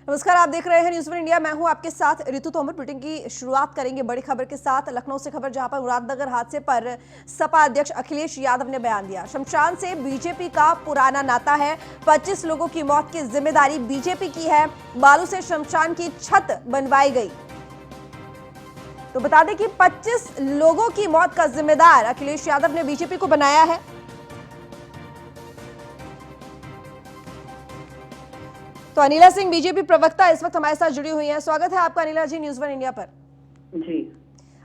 नमस्कार, आप देख रहे हैं न्यूज़ वन इंडिया। मैं हूं आपके साथ ऋतु तोमर। बुलेटिन की शुरुआत करेंगे बड़ी खबर के साथ। लखनऊ से खबर, जहां पर मुरादनगर हादसे पर सपा अध्यक्ष अखिलेश यादव ने बयान दिया। शमशान से बीजेपी का पुराना नाता है। 25 लोगों की मौत की जिम्मेदारी बीजेपी की है। बालू से शमशान की छत बनवाई गई। तो बता दें कि 25 लोगों की मौत का जिम्मेदार अखिलेश यादव ने बीजेपी को बनाया है। तो अनिला सिंह, बीजेपी प्रवक्ता, इस वक्त हमारे साथ जुड़ी हुई हैं। स्वागत है आपका अनिला जी न्यूज़ वन इंडिया पर। जी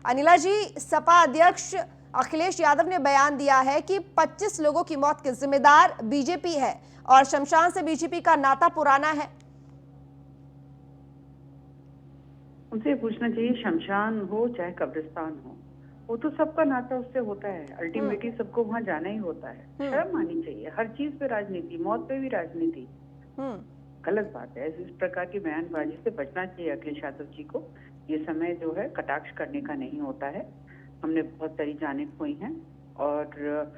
अनिला जी, सपा अध्यक्ष अखिलेश यादव ने बयान दिया है कि 25 लोगों की मौत के जिम्मेदार बीजेपी है और शमशान से बीजेपी का नाता पुराना है। उनसे पूछना चाहिए, शमशान हो चाहे कब्रिस्तान हो, वो तो सबका नाता उससे होता है। अल्टीमेटली सबको वहां जाना ही होता है। शर्म आनी चाहिए। हर चीज पे राजनीति, मौत पे भी राजनीति, गलत बात है। इस प्रकार की बयानबाजी से बचना चाहिए अखिलेश यादव जी को। ये समय जो है कटाक्ष करने का नहीं होता है। हमने बहुत सारी जानें खोई हैं और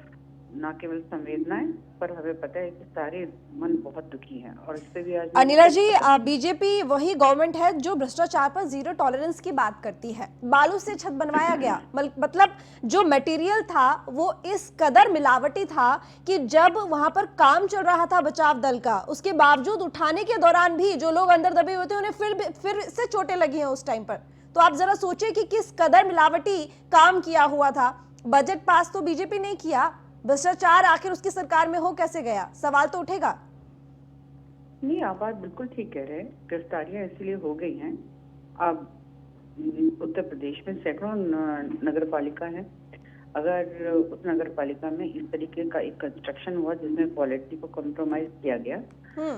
न केवल संवेदनाएं, पर हमें पता है कि सारे मन बहुत दुखी हैं और इस पे भी आज अनिला जी, बीजेपी वही गवर्नमेंट है जो भ्रष्टाचार पर जीरो टॉलरेंस की बात करती है। बालू से छत बनवाया गया, मतलब जो मटेरियल था वो इस कदर मिलावटी था कि जब वहां पर काम चल रहा था बचाव दल का, उसके बावजूद उठाने के दौरान भी जो लोग अंदर दबे हुए थे उन्हें फिर से चोटें लगी हैं उस टाइम पर। तो आप जरा सोचिए कि किस कदर मिलावटी काम किया हुआ था। बजट पास तो बीजेपी ने किया, भ्रष्टाचार आखिर उसकी सरकार में हो कैसे गया, सवाल तो उठेगा। नहीं, आप बात बिल्कुल ठीक कह रहे हैं। गिरफ्तारियां इसलिए हो गई हैं। अब उत्तर प्रदेश में सैकड़ों नगर पालिका है। अगर उस नगर पालिका में इस तरीके का एक कंस्ट्रक्शन हुआ जिसमें क्वालिटी को कॉम्प्रोमाइज किया गया,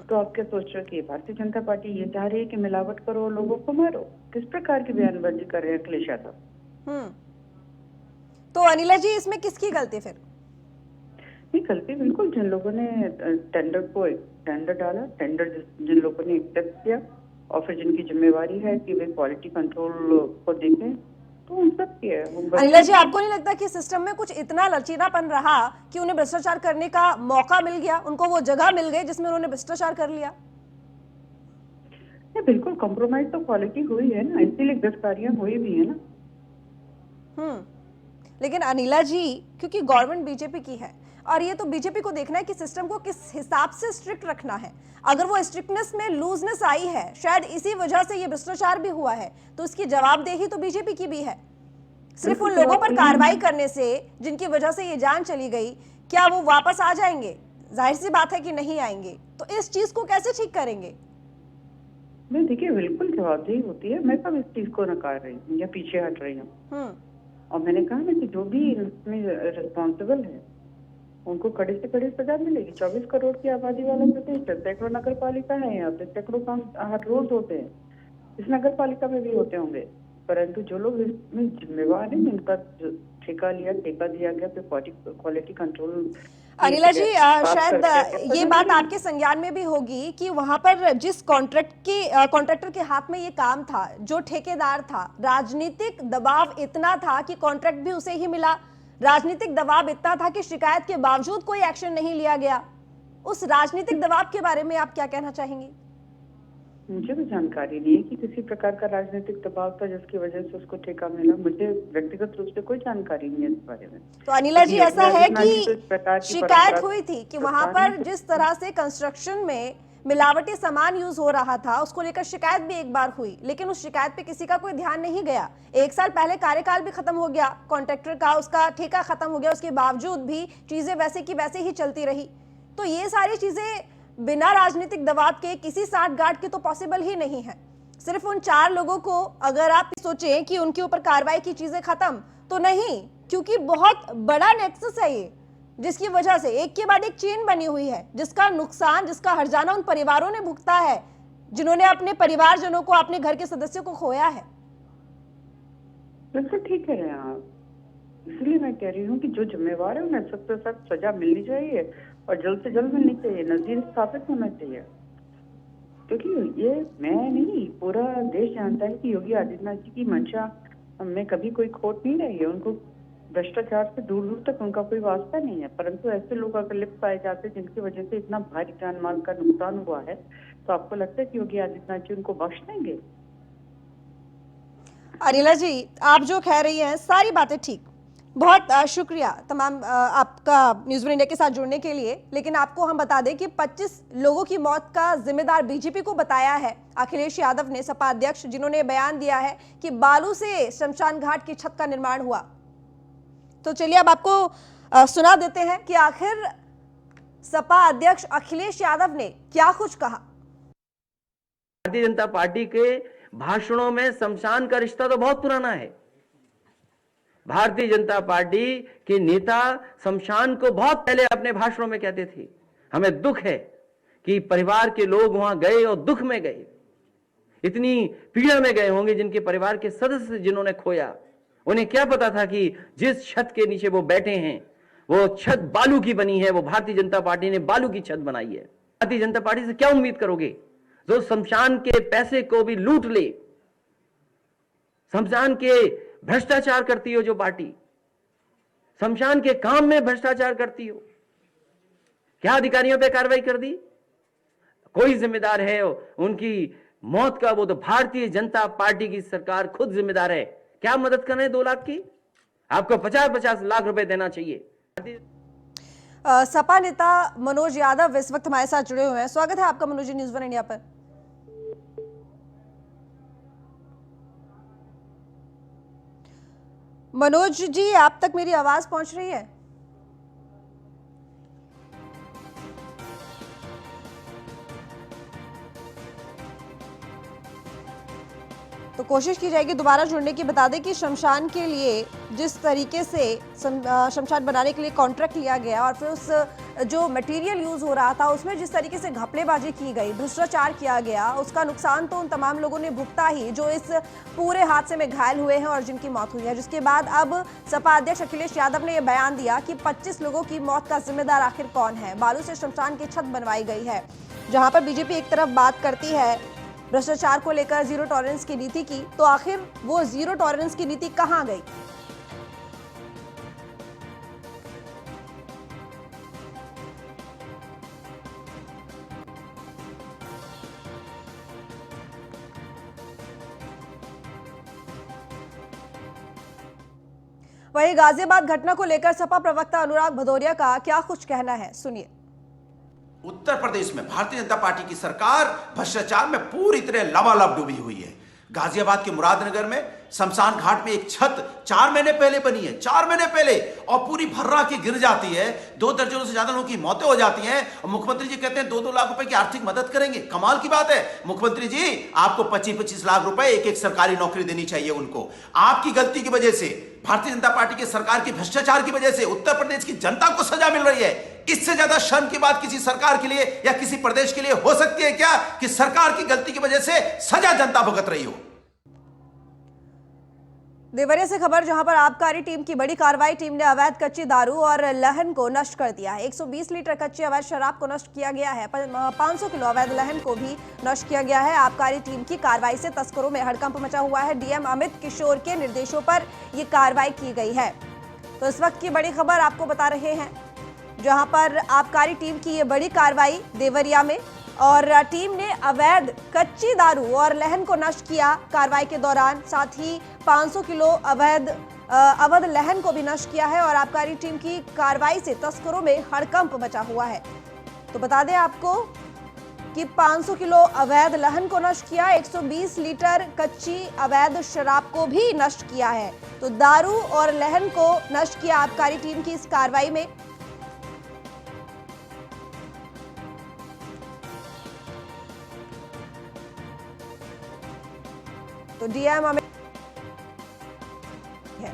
तो आप क्या सोच रहे हो कि भारतीय जनता पार्टी ये चाह रही है कि मिलावट करो, लोगों को मारो? किस प्रकार की बयानबाजी कर रहे हैं अखिलेश यादव? तो अनिला जी, इसमें किसकी गलती फिर? नहीं, गलती बिल्कुल जिन लोगों ने टेंडर डाला, टेंडर जिन लोगों ने एक्सेप्ट किया और फिर जिनकी जिम्मेवारी है कि वे क्वालिटी कंट्रोल को देखें, तो उन सब की है। अनिला जी, आपको नहीं लगता कि सिस्टम में कुछ इतना लचीलापन रहा कि उन्हें भ्रष्टाचार करने का मौका मिल गया, उनको वो जगह मिल गई जिसमें उन्होंने भ्रष्टाचार कर लिया? बिल्कुल कॉम्प्रोमाइज तो क्वालिटी हुई है ना, इसीलिए गिरफ्तारियां हुई भी है ना। लेकिन अनिला जी, क्योंकि गवर्नमेंट बीजेपी की है और ये तो बीजेपी को देखना है कि सिस्टम को किस हिसाब से स्ट्रिक्ट रखना है। अगर वो स्ट्रिक्टनेस में लूजनेस आई है, शायद इसी वजह से ये भ्रष्टाचार भी हुआ है, तो उसकी जवाबदेही तो बीजेपी की भी है। सिर्फ उन लोगों पर कार्रवाई करने से जिनकी वजह से ये जान चली गई, क्या वो वापस आ जाएंगे? जाहिर सी बात है कि नहीं आएंगे। तो इस चीज को कैसे ठीक करेंगे? नहीं, देखिए, बिल्कुल जवाबदेही होती है। मैं कब इस चीज को नकार रही हूँ या पीछे हट रही हूँ? और मैंने कहा ना कि जो भी इसमें रिस्पॉन्सिबल है उनको कड़े से कड़े सजा मिलेगी। 24 करोड़ की आबादी वाला प्रदेश है, सैकड़ों नगर पालिका है, यहाँ पे सैकड़ों काम हर रोज होते हैं। इस नगर पालिका में भी होते होंगे, परंतु जो लोग इसमें जिम्मेवार हैं, जिनका ठेका दिया गया, फिर क्वालिटी कंट्रोल। अनिला जी, शायद ये बात आपके संज्ञान में भी होगी कि वहां पर जिस कॉन्ट्रैक्टर के हाथ में ये काम था, जो ठेकेदार था, राजनीतिक दबाव इतना था कि कॉन्ट्रैक्ट भी उसे ही मिला। राजनीतिक दबाव इतना था कि शिकायत के बावजूद कोई एक्शन नहीं लिया गया। उस राजनीतिक दबाव के बारे में आप क्या कहना चाहेंगी? मुझे भी जानकारी नहीं है कि किसी प्रकार का राजनीतिक दबाव था जिसकी वजह से उसको ठेका मिला। मुझे व्यक्तिगत रूप से कोई जानकारी नहीं है इस बारे में। तो अनिला जी, ऐसा है कि शिकायत हुई थी कि वहां पर जिस तरह से कंस्ट्रक्शन में मिलावटी सामान यूज हो रहा था, उसको लेकर शिकायत भी एक बार हुई, लेकिन उस शिकायत पे किसी का कोई ध्यान नहीं गया। 1 साल पहले कार्यकाल भी खत्म हो गया कॉन्ट्रैक्टर का, उसका ठेका खत्म हो गया, उसके बावजूद भी चीजें वैसे की वैसे ही चलती रही। तो ये सारी चीजें बिना राजनीतिक दबाव के, किसी साठगांठ के तो पॉसिबल ही नहीं है। सिर्फ उन 4 लोगों को अगर आप सोचें कि उनके ऊपर कार्रवाई की, चीजें खत्म, तो नहीं, क्योंकि बहुत बड़ा नेक्सस है ये, जिसकी वजह से एक के बाद एक चेन बनी हुई है, जिसका नुकसान, जिसका हर्जाना उन परिवारों ने भुगता है जिन्होंने अपने परिवारजनों को, अपने घर के सदस्यों को खोया है। बिल्कुल ठीक कह रहे हैं आप। इसलिए मैं कह रही हूँ कि जो जिम्मेवार है उन्हें सख्त से सख्त सजा मिलनी चाहिए और जल्द से जल्द मिलनी चाहिए, नजीर स्थापित होना चाहिए। क्योंकि ये मैं नहीं, पूरा देश जानता है कि योगी आदित्यनाथ जी की मंशा में कभी कोई खोट नहीं रही है। उनको भ्रष्टाचार से दूर दूर तक उनका कोई वास्ता नहीं है, परंतु ऐसे लोग अगर लिप्त पाए जाते हैं जिनकी वजह से इतना भारी जान माल का नुकसान हुआ है, तो आपको लगता है कि योगी आदित्यनाथ जी उनको बख्श देंगे? अनिला जी, आप जो कह रही हैं सारी बातें ठीक, बहुत शुक्रिया तमाम आपका न्यूज़ वन इंडिया के साथ जुड़ने के लिए। लेकिन आपको हम बता दें कि 25 लोगों की मौत का जिम्मेदार बीजेपी को बताया है अखिलेश यादव ने, सपा अध्यक्ष, जिन्होंने बयान दिया है कि बालू से शमशान घाट की छत का निर्माण हुआ। तो चलिए अब आपको सुना देते हैं कि आखिर सपा अध्यक्ष अखिलेश यादव ने क्या कुछ कहा। भारतीय जनता पार्टी के भाषणों में शमशान का रिश्ता तो बहुत पुराना है। भारतीय जनता पार्टी के नेता शमशान को बहुत पहले अपने भाषणों में कहते थे। हमें दुख है कि परिवार के लोग वहां गए और दुख में गए, इतनी पीड़ा में गए होंगे जिनके परिवार के सदस्य जिन्होंने खोया। उन्हें क्या पता था कि जिस छत के नीचे वो बैठे हैं वो छत बालू की बनी है, वो भारतीय जनता पार्टी ने बालू की छत बनाई है। भारतीय जनता पार्टी से क्या उम्मीद करोगे जो शमशान के पैसे को भी लूट ले, शमशान के भ्रष्टाचार करती हो, जो पार्टी शमशान के काम में भ्रष्टाचार करती हो। क्या अधिकारियों पे कार्रवाई कर दी? कोई जिम्मेदार है उनकी मौत का? वो तो भारतीय जनता पार्टी की सरकार खुद जिम्मेदार है। क्या मदद कर रहे हैं 2 लाख की? आपको 50-50 लाख रुपए देना चाहिए। सपा नेता मनोज यादव इस वक्त हमारे साथ जुड़े हुए हैं। स्वागत है आपका Manoj ji news one India पर। मनोज जी, आप तक मेरी आवाज पहुंच रही है? तो कोशिश की जाएगी दोबारा जुड़ने की। बता दें कि शमशान के लिए जिस तरीके से शमशान बनाने के लिए कॉन्ट्रैक्ट लिया गया और फिर उस जो मटेरियल यूज हो रहा था उसमें जिस तरीके से घपलेबाजी की गई, भ्रष्टाचार किया गया, उसका नुकसान तो उन तमाम लोगों ने भुगता ही जो इस पूरे हादसे में घायल हुए हैं और जिनकी मौत हुई है। जिसके बाद अब सपा अध्यक्ष अखिलेश यादव ने यह बयान दिया कि 25 लोगों की मौत का जिम्मेदार आखिर कौन है। बालू से शमशान की छत बनवाई गई है। जहां पर बीजेपी एक तरफ बात करती है भ्रष्टाचार को लेकर जीरो टॉलरेंस की नीति की, तो आखिर वो जीरो टॉलरेंस की नीति कहां गई? वहीं गाजियाबाद घटना को लेकर सपा प्रवक्ता अनुराग भदौरिया का क्या कुछ कहना है, सुनिए। उत्तर प्रदेश में भारतीय जनता पार्टी की सरकार भ्रष्टाचार में पूरी तरह लबालब डूबी हुई है। गाजियाबाद के मुरादनगर में शमशान घाट में एक छत 4 महीने पहले बनी है, 4 महीने पहले, और पूरी भर्रा के गिर जाती है। 2 दर्जनों से ज्यादा लोगों की मौतें हो जाती हैं और मुख्यमंत्री जी कहते हैं 2-2 लाख रुपए की आर्थिक मदद करेंगे। कमाल की बात है। मुख्यमंत्री जी, आपको 25-25 लाख रुपए एक सरकारी नौकरी देनी चाहिए उनको। आपकी गलती की वजह से, भारतीय जनता पार्टी की सरकार की भ्रष्टाचार की वजह से उत्तर प्रदेश की जनता को सजा मिल रही है। इससे ज्यादा शर्म की बात किसी सरकार के लिए या किसी प्रदेश के लिए हो सकती है क्या कि सरकार की गलती की वजह से सजा जनता भुगत रही हो? देवरिया से खबर, जहां पर आबकारी टीम की बड़ी कार्रवाई। टीम ने अवैध कच्ची दारू और लहन को नष्ट कर दिया है। 120 लीटर कच्ची अवैध शराब को नष्ट किया गया है। 500 किलो अवैध लहन को भी नष्ट किया गया है। आबकारी टीम की कार्रवाई से तस्करों में हड़कंप मचा हुआ है। डीएम अमित किशोर के निर्देशों पर यह कार्रवाई की गई है। तो इस वक्त की बड़ी खबर आपको बता रहे हैं, जहां पर आबकारी टीम की ये बड़ी कार्रवाई देवरिया में, और टीम ने अवैध कच्ची दारू और लहन को नष्ट किया कार्रवाई के दौरान। साथ ही 500 किलो अवैध लहन को भी नष्ट किया है। और आबकारी टीम की कार्रवाई से तस्करों में हड़कंप मचा हुआ है। तो बता दें आपको कि 500 किलो अवैध लहन को नष्ट किया, 120 लीटर कच्ची अवैध शराब को भी नष्ट किया है। तो दारू और लहन को नष्ट किया आबकारी टीम की इस कार्रवाई में। तो डीएम अमित है।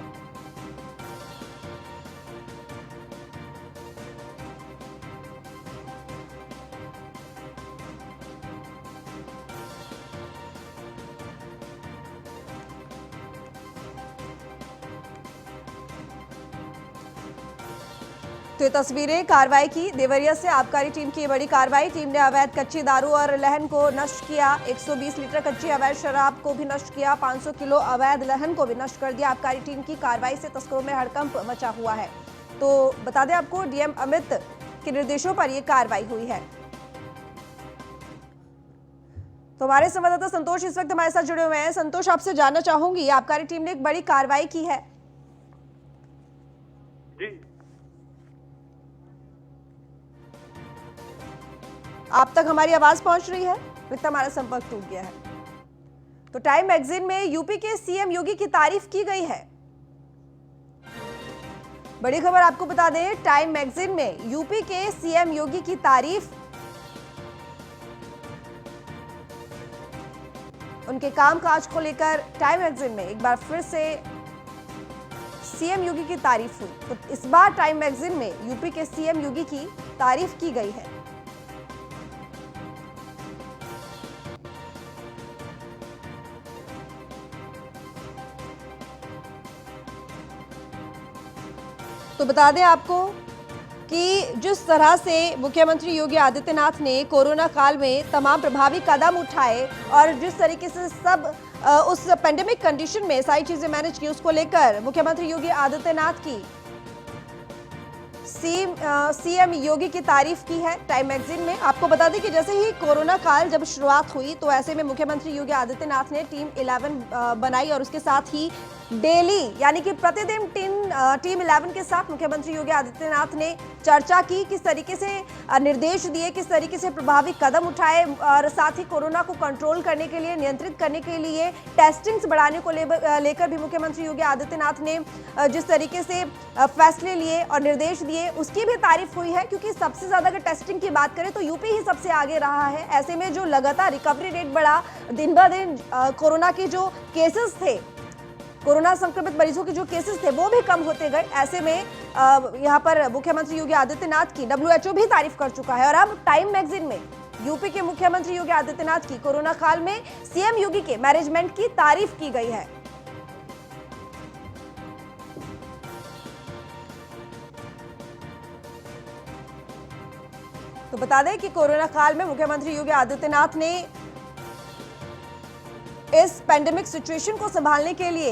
तो ये तस्वीरें कार्रवाई की देवरिया से आबकारी टीम की ये बड़ी कार्रवाई। टीम ने अवैध कच्ची दारू और लहन को नष्ट किया। 120 लीटर कच्ची अवैध शराब को भी नष्ट किया। 500 किलो अवैध लहन को भी नष्ट कर दिया। आबकारी टीम की कार्रवाई से तस्करों में हड़कंप मचा हुआ है। तो बता दें आपको, डीएम अमित के निर्देशों पर यह कार्रवाई हुई है। तो हमारे संवाददाता संतोष इस वक्त हमारे साथ जुड़े हुए हैं। संतोष, आपसे जानना चाहूंगी, आबकारी टीम ने एक बड़ी कार्रवाई की है। जी, आप तक हमारी आवाज पहुंच रही है? लगता हमारा संपर्क टूट गया है। तो टाइम मैगजीन में यूपी के सीएम योगी की तारीफ की गई है। बड़ी खबर आपको बता दें, टाइम मैगजीन में यूपी के सीएम योगी की तारीफ, उनके कामकाज को लेकर टाइम मैगजीन में एक बार फिर से सीएम योगी की तारीफ हुई। तो इस बार टाइम मैगजीन में यूपी के सीएम योगी की तारीफ की गई है। तो बता दें आपको कि जिस तरह से मुख्यमंत्री योगी आदित्यनाथ ने कोरोना काल में तमाम प्रभावी कदम उठाए और जिस तरीके से सब उस पेंडेमिक कंडीशन में सारी चीजें मैनेज की, उसको लेकर मुख्यमंत्री योगी आदित्यनाथ की सीएम योगी की तारीफ की है टाइम मैगजीन में। आपको बता दें कि जैसे ही कोरोना काल जब शुरुआत हुई तो ऐसे में मुख्यमंत्री योगी आदित्यनाथ ने टीम 11 बनाई और उसके साथ ही डेली यानी कि प्रतिदिन टीम 11 के साथ मुख्यमंत्री योगी आदित्यनाथ ने चर्चा की, किस तरीके से निर्देश दिए, किस तरीके से प्रभावी कदम उठाए और साथ ही कोरोना को कंट्रोल करने के लिए, नियंत्रित करने के लिए टेस्टिंग्स बढ़ाने को लेकर भी मुख्यमंत्री योगी आदित्यनाथ ने जिस तरीके से फैसले लिए और निर्देश दिए, उसकी भी तारीफ हुई है। क्योंकि सबसे ज्यादा अगर टेस्टिंग की बात करें तो यूपी ही सबसे आगे रहा है। ऐसे में जो लगातार रिकवरी रेट बढ़ा, दिन ब दिन कोरोना के जो केसेस थे, कोरोना संक्रमित मरीजों के जो केसेस थे वो भी कम होते गए। ऐसे में यहाँ पर मुख्यमंत्री योगी आदित्यनाथ की WHO भी तारीफ कर चुका है। और अब टाइम मैगजीन में यूपी के मुख्यमंत्री योगी आदित्यनाथ की कोरोना काल में सीएम योगी के मैनेजमेंट की तारीफ की गई है। तो बता दें कि कोरोना काल में मुख्यमंत्री योगी आदित्यनाथ ने इस पेंडेमिक सिचुएशन को संभालने के लिए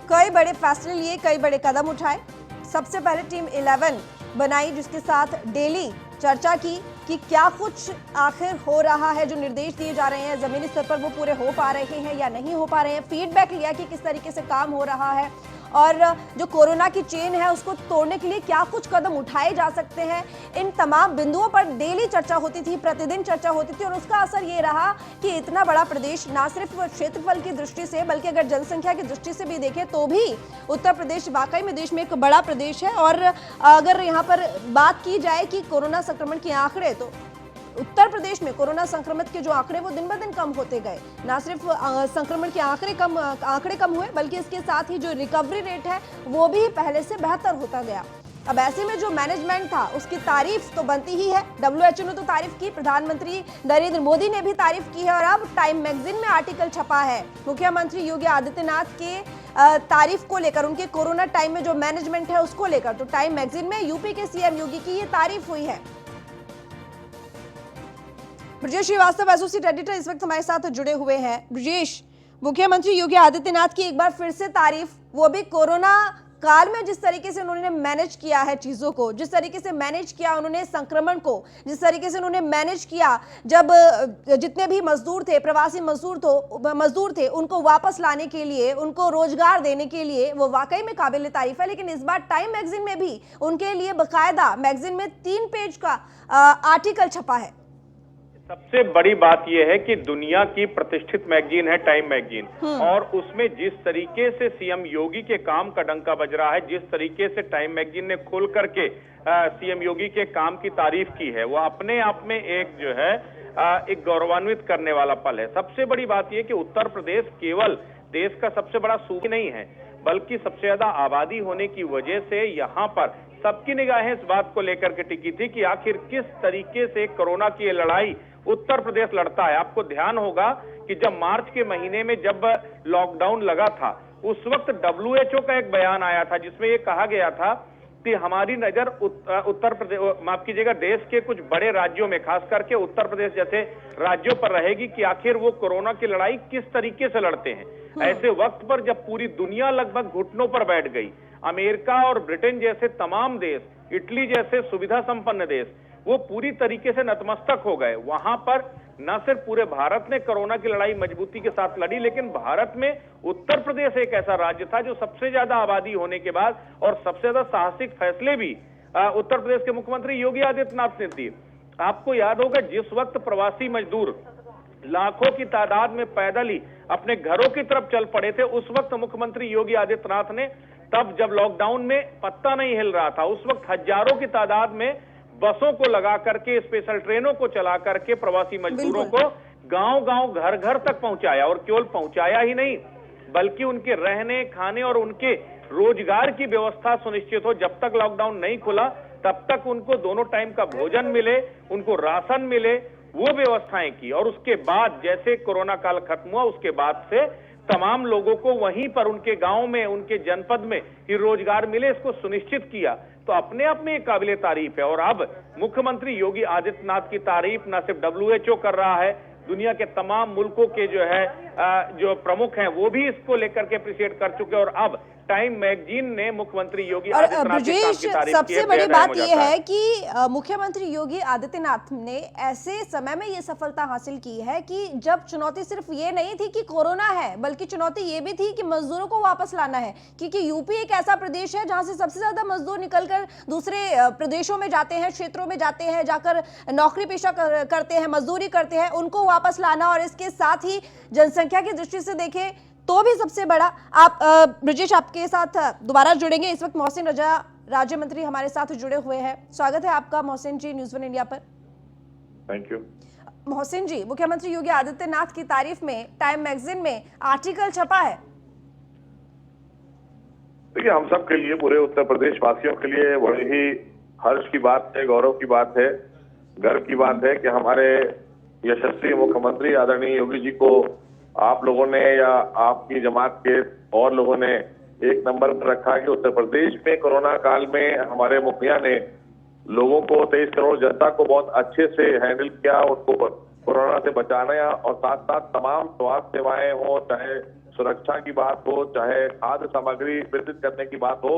कई बड़े फैसले लिए, कई बड़े कदम उठाए। सबसे पहले टीम 11 बनाई जिसके साथ डेली चर्चा की कि क्या कुछ आखिर हो रहा है, जो निर्देश दिए जा रहे हैं जमीनी स्तर पर वो पूरे हो पा रहे हैं या नहीं हो पा रहे हैं। फीडबैक लिया कि किस तरीके से काम हो रहा है और जो कोरोना की चेन है उसको तोड़ने के लिए क्या कुछ कदम उठाए जा सकते हैं। इन तमाम बिंदुओं पर डेली चर्चा होती थी, प्रतिदिन चर्चा होती थी और उसका असर ये रहा कि इतना बड़ा प्रदेश, ना सिर्फ क्षेत्रफल की दृष्टि से बल्कि अगर जनसंख्या की दृष्टि से भी देखें तो भी उत्तर प्रदेश वाकई में देश में एक बड़ा प्रदेश है। और अगर यहाँ पर बात की जाए कि कोरोना संक्रमण के आंकड़े, तो उत्तर प्रदेश में कोरोना संक्रमित के जो आंकड़े वो दिन ब दिन कम होते गए। ना सिर्फ संक्रमण के आंकड़े कम हुए बल्कि इसके साथ ही जो रिकवरी रेट है वो भी पहले से बेहतर होता गया। अब ऐसे में जो मैनेजमेंट था उसकी तारीफ तो बनती ही है। WHO ने तो तारीफ की, प्रधानमंत्री नरेंद्र मोदी ने भी तारीफ की है और अब टाइम मैगजीन में आर्टिकल छपा है मुख्यमंत्री योगी आदित्यनाथ के तारीफ को लेकर, उनके कोरोना टाइम में जो मैनेजमेंट है उसको लेकर। तो टाइम मैगजीन में यूपी के सीएम योगी की ये तारीफ हुई है। ब्रजेश श्रीवास्तव एसोसिएट एडिटर इस वक्त हमारे साथ जुड़े हुए हैं। ब्रजेश, मुख्यमंत्री योगी आदित्यनाथ की एक बार फिर से तारीफ, वो भी कोरोना काल में जिस तरीके से उन्होंने मैनेज किया है चीजों को, जिस तरीके से मैनेज किया उन्होंने संक्रमण को, जिस तरीके से उन्होंने मैनेज किया जब जितने भी मजदूर थे, प्रवासी मजदूर थे उनको वापस लाने के लिए, उनको रोजगार देने के लिए, वो वाकई में काबिल तारीफ है। लेकिन इस बार टाइम मैगजीन में भी उनके लिए बकायदा मैगजीन में 3 पेज का आर्टिकल छपा है। सबसे बड़ी बात यह है कि दुनिया की प्रतिष्ठित मैगजीन है टाइम मैगजीन और उसमें जिस तरीके से सीएम योगी के काम का डंका बज रहा है, जिस तरीके से टाइम मैगजीन ने खुल करके सीएम योगी के काम की तारीफ की है, वो अपने आप में एक जो है एक गौरवान्वित करने वाला पल है। सबसे बड़ी बात यह कि उत्तर प्रदेश केवल देश का सबसे बड़ा सूबा नहीं है बल्कि सबसे ज्यादा आबादी होने की वजह से यहाँ पर सबकी निगाहें इस बात को लेकर के टिकी थी कि आखिर किस तरीके से कोरोना की लड़ाई उत्तर प्रदेश लड़ता है। आपको ध्यान होगा कि जब मार्च के महीने में जब लॉकडाउन लगा था उस वक्त WHO का एक बयान आया था जिसमें यह कहा गया था हमारी नजर उत्तर प्रदेश, माफ कीजिएगा, देश के कुछ बड़े राज्यों में, खास करके उत्तर प्रदेश जैसे राज्यों पर रहेगी कि आखिर वो कोरोना की लड़ाई किस तरीके से लड़ते हैं। ऐसे वक्त पर जब पूरी दुनिया लगभग घुटनों पर बैठ गई, अमेरिका और ब्रिटेन जैसे तमाम देश, इटली जैसे सुविधा संपन्न देश, वो पूरी तरीके से नतमस्तक हो गए। वहां पर न सिर्फ पूरे भारत ने कोरोना की लड़ाई मजबूती के साथ लड़ी, लेकिन भारत में उत्तर प्रदेश एक ऐसा राज्य था जो सबसे ज्यादा आबादी होने के बाद और सबसे ज्यादा साहसिक फैसले भी उत्तर प्रदेश के मुख्यमंत्री योगी आदित्यनाथ ने दिए। आपको याद होगा जिस वक्त प्रवासी मजदूर लाखों की तादाद में पैदल ही अपने घरों की तरफ चल पड़े थे, उस वक्त मुख्यमंत्री योगी आदित्यनाथ ने, तब जब लॉकडाउन में पत्ता नहीं हिल रहा था, उस वक्त हजारों की तादाद में बसों को लगा करके, स्पेशल ट्रेनों को चला करके प्रवासी मजदूरों को गांव-गांव, घर-घर तक पहुंचाया। और केवल पहुंचाया ही नहीं, बल्कि उनके रहने, खाने और उनके रोजगार की व्यवस्था सुनिश्चित हो। जब तक लॉकडाउन नहीं खुला तब तक उनको दोनों टाइम का भोजन मिले, उनको राशन मिले, वो व्यवस्थाएं की। और उसके बाद जैसे कोरोना काल खत्म हुआ, उसके बाद से तमाम लोगों को वहीं पर उनके गांव में, उनके जनपद में ही रोजगार मिले, इसको सुनिश्चित किया। तो अपने आप में एक काबिले तारीफ है। और अब मुख्यमंत्री योगी आदित्यनाथ की तारीफ न सिर्फ WHO कर रहा है, दुनिया के तमाम मुल्कों के जो प्रमुख हैं वो भी इसको लेकर के अप्रिशिएट कर चुके हैं। और अब टाइम मैगजीन ने मुख्यमंत्री योगी आदित्यनाथ के काम की तारीफ की है। सबसे बड़ी बात यह है कि मुख्यमंत्री योगी आदित्यनाथ ने ऐसे समय में ये सफलता हासिल की है कि जब चुनौती सिर्फ ये नहीं थी कि कोरोना है, बल्कि चुनौती ये भी थी कि मजदूरों को वापस लाना है। क्योंकि यूपी एक ऐसा प्रदेश है जहां से सबसे ज्यादा मजदूर निकलकर दूसरे प्रदेशों में जाते हैं, क्षेत्रों में जाते हैं, जाकर नौकरी पेशा करते हैं, मजदूरी करते हैं, उनको वापस लाना। और इसके साथ ही जनसंख्या की दृष्टि से देखें तो भी सबसे बड़ा। आप ब्रजेश, आपके साथ दोबारा जुड़ेंगे। इस वक्त मोहसिन रजा राज्य मंत्री हमारे साथ जुड़े हुए हैं। स्वागत है आपका मोहसिन जी न्यूज़ 1 इंडिया पर। Thank you. मोहसिन जी, मुख्यमंत्री योगी आदित्यनाथ की तारीफ में टाइम मैगजीन में आर्टिकल छपा है। देखिए, हम सब के लिए, पूरे उत्तर प्रदेश वासियों के लिए बड़ी ही हर्ष की बात है, गौरव की बात है, गर्व की बात है कि हमारे यशस्वी मुख्यमंत्री आदरणीय योगी जी को आप लोगों ने या आपकी जमात के और लोगों ने एक नंबर पर रखा कि उत्तर प्रदेश में कोरोना काल में हमारे मुखिया ने लोगों को, 23 करोड़ जनता को बहुत अच्छे से हैंडल किया, उनको कोरोना से बचाना, और साथ साथ तमाम स्वास्थ्य सेवाएं हो, चाहे सुरक्षा की बात हो, चाहे खाद्य सामग्री वितरित करने की बात हो,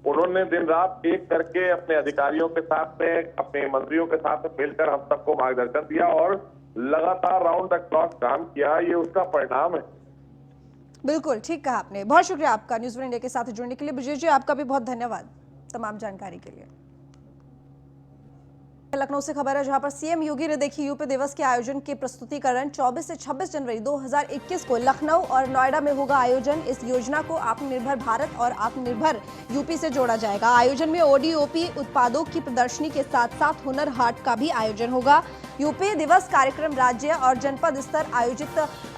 उन्होंने दिन रात एक करके अपने अधिकारियों के साथ में, अपने मंत्रियों के साथ में मिलकर हम सबको मार्गदर्शन दिया और लगातार राउंड द क्लॉक काम किया। ये उसका परिणाम है। बिल्कुल ठीक कहा आपने। बहुत शुक्रिया आपका न्यूज़ 1 इंडिया के साथ जुड़ने के लिए। ब्रजेश जी, आपका भी बहुत धन्यवाद तमाम जानकारी के लिए। लखनऊ से खबर है, जहां पर सीएम योगी ने देखी यूपी दिवस के आयोजन के प्रस्तुतिकरण। 24 से 26 जनवरी 2021 को लखनऊ और नोएडा में होगा आयोजन। इस योजना को आत्मनिर्भर भारत और आत्मनिर्भर यूपी से जोड़ा जाएगा। आयोजन में ओडीओपी उत्पादों की प्रदर्शनी के साथ साथ हुनर हाट का भी आयोजन होगा। यूपी दिवस कार्यक्रम राज्य और जनपद स्तर आयोजित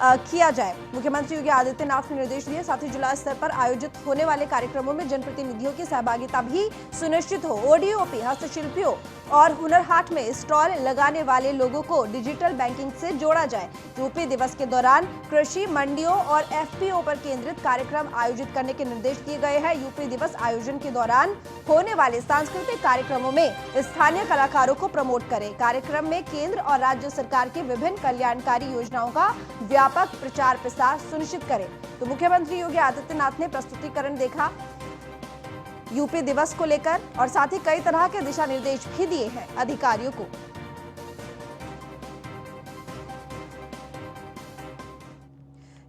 किया जाए। मुख्यमंत्री योगी आदित्यनाथ ने निर्देश दिए, साथ ही जिला स्तर पर आयोजित होने वाले कार्यक्रमों में जनप्रतिनिधियों की सहभागिता भी सुनिश्चित हो। ओडीओपी, हस्तशिल्पियों और हुनर हाट में स्टॉल लगाने वाले लोगों को डिजिटल बैंकिंग से जोड़ा जाए। यूपी दिवस के दौरान कृषि मंडियों और एफपीओ पर केंद्रित कार्यक्रम आयोजित करने के निर्देश दिए गए हैं। यूपी दिवस आयोजन के दौरान होने वाले सांस्कृतिक कार्यक्रमों में स्थानीय कलाकारों को प्रमोट करें। कार्यक्रम में केंद्र और राज्य सरकार की विभिन्न कल्याणकारी योजनाओं का व्यापक प्रचार प्रसार सुनिश्चित करें। तो मुख्यमंत्री योगी आदित्यनाथ ने प्रस्तुतिकरण देखा यूपी दिवस को लेकर और साथ ही कई तरह के दिशा निर्देश भी दिए हैं अधिकारियों को।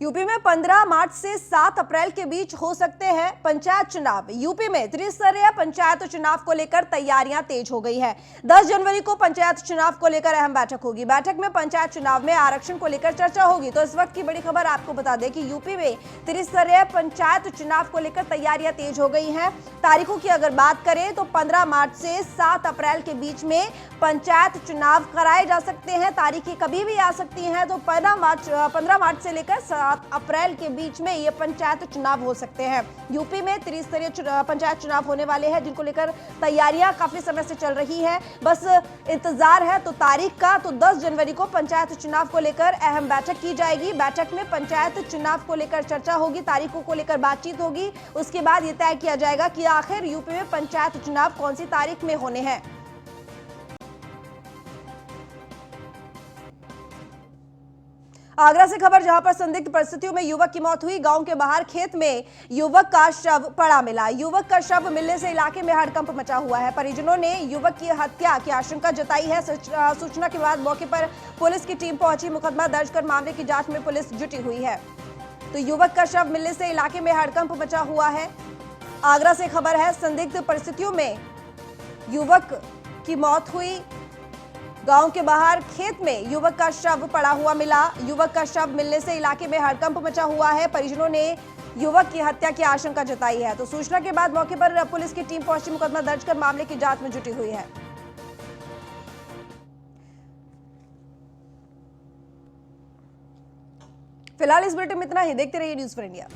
यूपी में 15 मार्च से 7 अप्रैल के बीच हो सकते हैं पंचायत चुनाव। यूपी में त्रिस्तरीय पंचायत चुनाव को लेकर तैयारियां तेज हो गई है। 10 जनवरी को पंचायत चुनाव को लेकर अहम बैठक होगी। बैठक में पंचायत चुनाव में आरक्षण को लेकर चर्चा होगी। तो इस वक्त की बड़ी खबर आपको बता दें कि यूपी में त्रिस्तरीय पंचायत चुनाव को लेकर तैयारियां तेज हो गई हैं। तारीखों की अगर बात करें तो 15 मार्च से 7 अप्रैल के बीच में पंचायत चुनाव कराए जा सकते हैं। तारीखें कभी भी आ सकती हैं। तो 15 मार्च से लेकर 7 अप्रैल के बीच में ये पंचायत चुनाव हो सकते हैं। यूपी में त्रिस्तरीय पंचायत चुनाव होने वाले हैं, जिनको लेकर तैयारियां काफी समय से चल रही है। बस इंतजार है तो तारीख का। तो 10 जनवरी को पंचायत चुनाव को लेकर अहम बैठक की जाएगी। बैठक में पंचायत चुनाव को लेकर चर्चा होगी, तारीखों को लेकर बातचीत होगी। उसके बाद ये तय किया जाएगा कि आखिर यूपी में पंचायत चुनाव कौन सी तारीख में होने हैं। आगरा से खबर, जहां पर संदिग्ध परिस्थितियों में युवक की मौत हुई। गांव के बाहर खेत में युवक का शव पड़ा मिला। युवक का शव मिलने से इलाके में हड़कंप मचा हुआ है। परिजनों ने युवक की हत्या की आशंका जताई है। सूचना के बाद मौके पर पुलिस की टीम पहुंची। मुकदमा दर्ज कर मामले की जांच में पुलिस जुटी हुई है। तो युवक का शव मिलने से इलाके में हड़कंप मचा हुआ है। आगरा से खबर है, संदिग्ध परिस्थितियों में युवक की मौत हुई। गांव के बाहर खेत में युवक का शव पड़ा हुआ मिला। युवक का शव मिलने से इलाके में हड़कंप मचा हुआ है। परिजनों ने युवक की हत्या की आशंका जताई है। तो सूचना के बाद मौके पर पुलिस की टीम पहुंची। मुकदमा दर्ज कर मामले की जांच में जुटी हुई है। फिलहाल इस बुलेटिन में इतना ही। देखते रहिए न्यूज़ फॉर इंडिया।